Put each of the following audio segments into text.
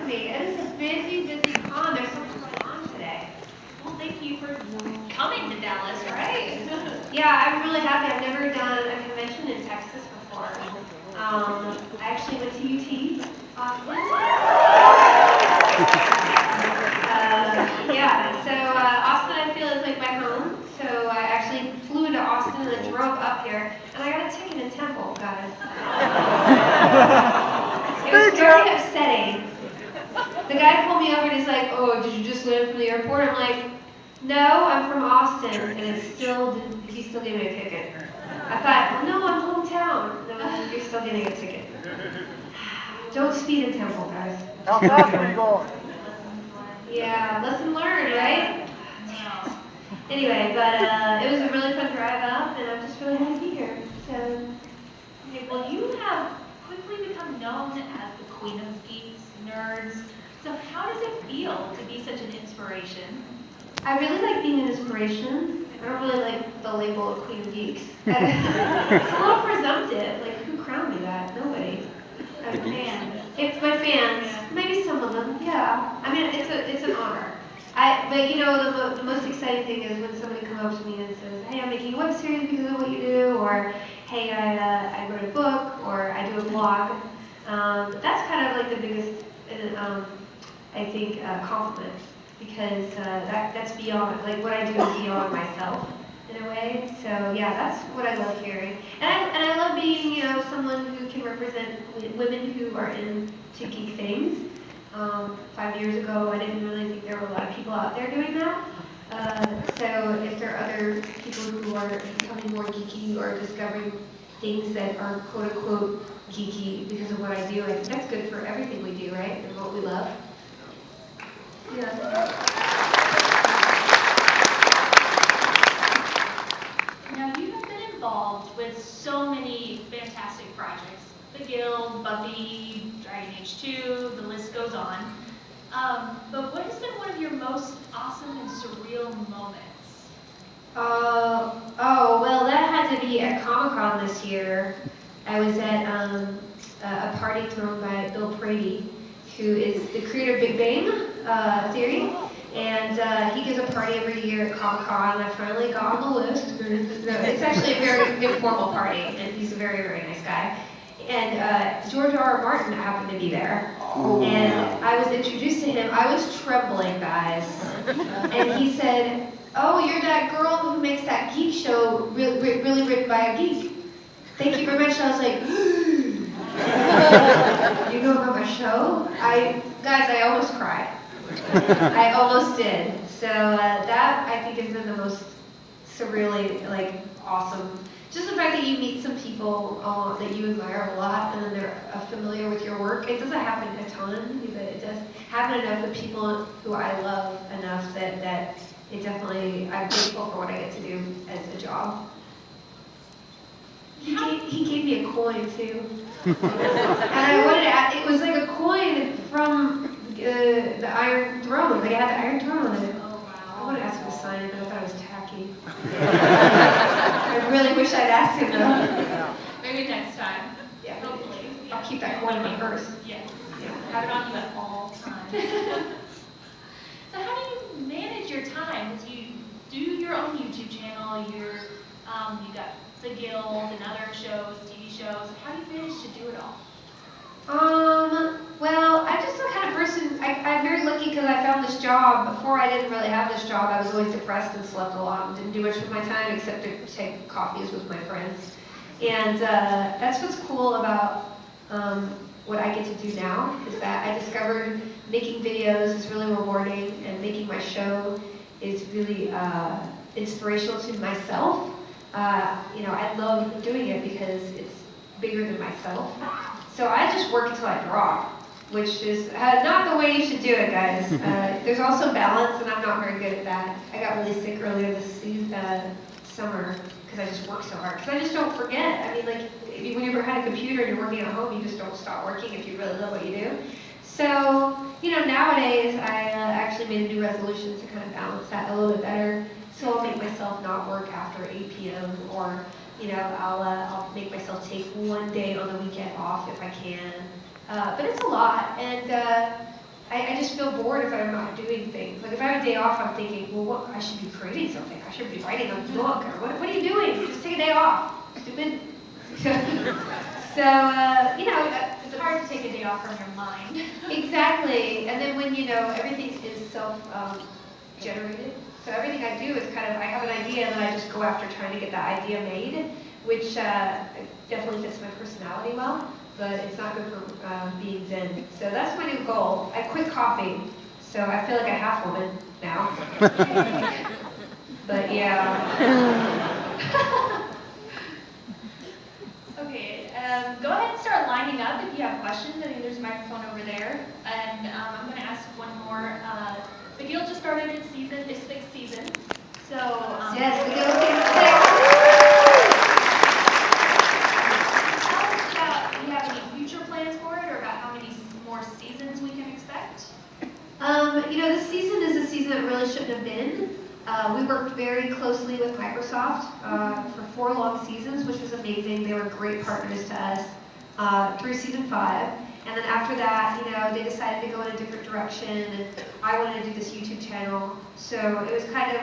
me. It is a busy, busy con. There's so much going on today. Well, thank you for coming to Dallas, right? Yeah, I'm really happy. I've never done a convention in Texas before. I actually went to UT, Austin. Yeah, so Austin I feel is like my home. So I actually flew into Austin and then drove up here. And I got a ticket in Temple, guys. It was very upsetting. The guy pulled me over and he's like, "Oh, did you just land from the airport?" I'm like, "No, I'm from Austin," and he still gave me a ticket. I thought, "Well, no, I'm hometown." No, you're still getting a ticket. Don't speed in Temple, guys. How fast are you going? Lessons learned. Yeah, lesson learned, right? Wow. Anyway, but it was a really fun drive up, and I'm just really happy to be here. So, Okay, well, you have quickly become known as the Queen of Geeks, nerds. So how does it feel to be such an inspiration? I really like being an inspiration. I don't really like the label of Queen of Geeks. It's a little presumptive. Like, who crowned me that? Nobody. The fans. It's my fans. Yeah. Maybe some of them. Yeah. I mean, it's an honor. But you know, the most exciting thing is when somebody comes up to me and says, "Hey, I'm making a web series because of what you do," or "Hey, I wrote a book," or "I do a blog." That's kind of like the biggest, I think, compliment, because that's beyond, like, what I do is beyond myself in a way. So yeah, that's what I love hearing, and I love being, you know, someone who can represent women who are into geek things. 5 years ago, I didn't really think there were a lot of people out there doing that. So if there are other people who are becoming more geeky or discovering things that are quote unquote geeky because of what I do, I think that's good for everything we do, right? And what we love. Yeah. Now, you have been involved with so many fantastic projects. The Guild, Buffy, Dragon Age 2, the list goes on. But what has been one of your most awesome and surreal moments? Oh, well, that had to be at Comic Con this year. I was at a party thrown by Bill Prady, who is the creator of Big Bang Theory. And he gives a party every year at Comic Con. I finally got on the list. It's actually a very informal party, and he's a very, very nice guy. And George R. R. Martin happened to be there. And I was introduced to him. I was trembling, guys. And he said, "Oh, you're that girl who makes that geek show really written by a geek. Thank you very much." And I was like, "You know about my show?" Guys, I almost cried. I almost did. So that, I think, has been the most surreally, like, awesome. Just the fact that you meet some people that you admire a lot, and then they're familiar with your work. It doesn't happen a ton, but it does happen enough with people who I love enough that it definitely, I'm grateful for what I get to do as a job. He gave me a coin too. And I wanted to ask, it was like a coin from the Iron Throne. Like, I had the Iron Throne on it. Oh, I wow. wanted to ask him to sign it, but I thought it was tacky. I really wish I'd asked him though. Maybe next time. Yeah, Hopefully. I'll keep that coin in my purse. Yes. Yeah. Have it on you at all times. So how do you manage your time? Because you do your own YouTube channel, you got the Guild and other shows, TV shows. How do you manage to do it all? Well, I'm just the kind of person, I'm very lucky because I found this job. Before I didn't really have this job, I was always depressed and slept a lot and didn't do much with my time except to take coffees with my friends. And that's what's cool about what I get to do now, is that I discovered making videos is really rewarding, and making my show is really inspirational to myself. You know, I love doing it because it's bigger than myself. So I just work until I drop, which is not the way you should do it, guys. There's also balance, and I'm not very good at that. I got really sick earlier this summer because I just work so hard. Because I just don't forget. I mean, like, when you're behind a computer and you're working at home, you just don't stop working if you really love what you do. So, you know, nowadays I actually made a new resolution to kind of balance that a little bit better. So I'll make myself not work after 8 p.m. or, you know, I'll make myself take one day on the weekend off if I can. But it's a lot, and I just feel bored if I'm not doing things. Like if I have a day off, I'm thinking, well, what, I should be creating something. I should be writing a book. Or what are you doing? Just take a day off. Stupid. So, It's hard to take a day off from your mind. exactly. And then when, everything is self-generated. So everything I do is kind of, I have an idea and then I just go after trying to get that idea made, which definitely fits my personality well, but it's not good for being zen. So that's my new goal. I quit coffee, so I feel like a half woman now. But yeah. Okay, go ahead and start lining up if you have questions. I think there's a microphone over there. And I'm going to ask one more. The Guild just started its sixth season. So, Yes, the Guild season 6. Tell us about, do you have any future plans for it, or about how many more seasons we can expect? This season is a season that really shouldn't have been. We worked very closely with Microsoft for 4 long seasons, which was amazing. They were great partners to us through season 5. And then after that, they decided to go in a different direction, and I wanted to do this YouTube channel. So it was kind of,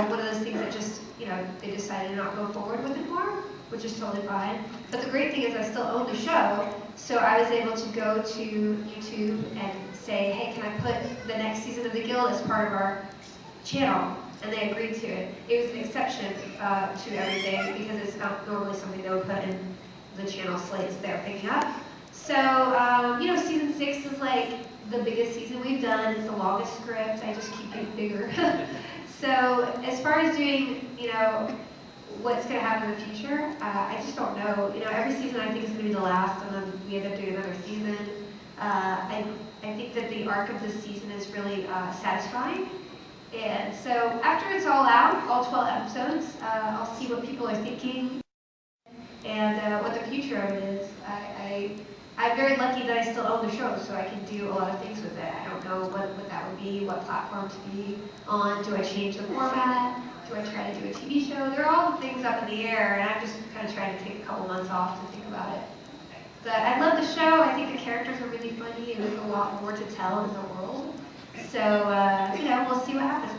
one of those things that just, they decided to not go forward with it more, which is totally fine. But the great thing is I still own the show, so I was able to go to YouTube and say, hey, can I put the next season of The Guild as part of our channel? And they agreed to it. It was an exception to everything because it's not normally something they would put in the channel slates they're picking up. So, season 6 is like the biggest season we've done. It's the longest script. I just keep getting bigger. So, as far as doing, what's going to happen in the future, I just don't know. Every season I think is going to be the last, and then we end up doing another season. I think that the arc of this season is really satisfying. And so after it's all out, all 12 episodes, I'll see what people are thinking and what the future of it is. I'm very lucky that I still own the show, so I can do a lot of things with it. I don't know what that would be, what platform to be on. Do I change the format? Do I try to do a TV show? There are all the things up in the air, and I'm just kind of trying to take a couple months off to think about it. But I love the show. I think the characters are really funny, and there's a lot more to tell in the world. So, we'll see what happens.